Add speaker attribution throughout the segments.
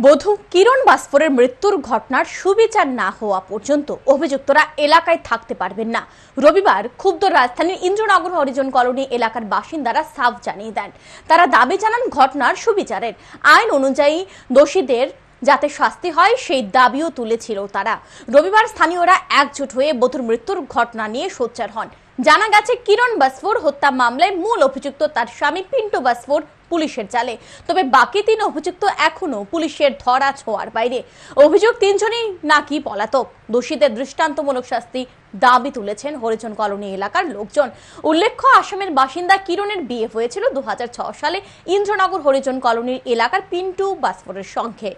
Speaker 1: বধূ কিরণ বাস্ফোরের মৃত্যুর ঘটনার সুবিচার না হওয়া পর্যন্ত অভিযুক্তরা এলাকায় থাকতে পারবেন না। রবিবার ক্ষুব্ধ রাজধানীর ইন্দ্রনগর হরিজন কলোনি এলাকার বাসিন্দারা সাফ জানিয়ে দেন, তারা দাবি জানান ঘটনার সুবিচারের। আইন অনুযায়ী দোষীদের যাতে শাস্তি হয় সেই দাবিও তুলেছিল তারা। রবিবার স্থানীয়রা একজোট হয়ে বধূর মৃত্যুর ঘটনা নিয়ে সোচ্চার হন। জানা গেছে, কিরণ বাস্ফোর হত্যা মামলায় মূল অভিযুক্ত তার স্বামী পিন্টু বাস্ফোর পুলিশের জালে, তবে বাকি 3 অভিযুক্ত এখনো পুলিশের ধরা ছোঁয়ার বাইরে। অভিযোগ 3 জনই নাকি পলাতক। দোষীদের দৃষ্টান্তমূলক শাস্তি দাবি তুলেছেন হরিজন কলোনি এলাকার লোকজন। উল্লেখ্য, আসামের বাসিন্দা কিরণের বিয়ে হয়েছিল 2006 সালে ইন্দ্রনগর হরিজন কলোনির এলাকার পিন্টু বাস্ফোরের সঙ্গে।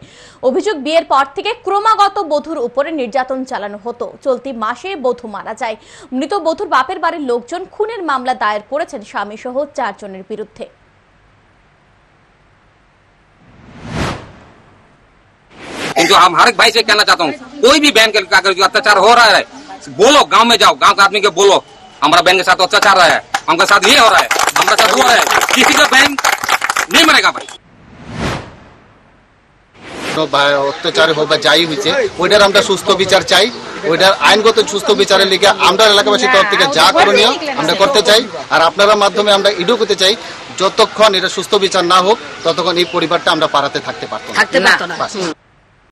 Speaker 1: অভিযোগ, বিয়ের পর থেকে ক্রমাগত বধূর উপরে নির্যাতন চালানো হতো। চলতি মাসে বধূ মারা যায়। মৃত বধূর বাপের বাড়ির লোকজন খুনের মামলা দায়ের করেছেন স্বামী সহ 4 জনের বিরুদ্ধে।
Speaker 2: किंतु हम हर एक भाई से कहना चाहता हूँ, कोई भी बहन के अगर जो अत्याचार हो रहा है, बोलो, गांव में जाओ, गांव के आदमी के बोलो हमारा बहन के साथ अत्याचार रहा है, हमारे साथ ये हो रहा है, हमारे साथ वो है, किसी का बहन नहीं मरेगा भाई।
Speaker 3: অত্যাচার হোক বা যাই হয়েছে ওইটার আমরা সুস্থ বিচার চাই। ওইটার আইনগত সুস্থ বিচারের লিগে আমরা এলাকাবাসীর তরফ থেকে যা করণীয় আমরা করতে চাই। আর আপনার মাধ্যমে আমরা এটাও করতে চাই, যতক্ষণ এটা সুস্থ বিচার না হোক ততক্ষণ এই পরিবারটা আমরা পাড়াতে থাকতে পারতাম না।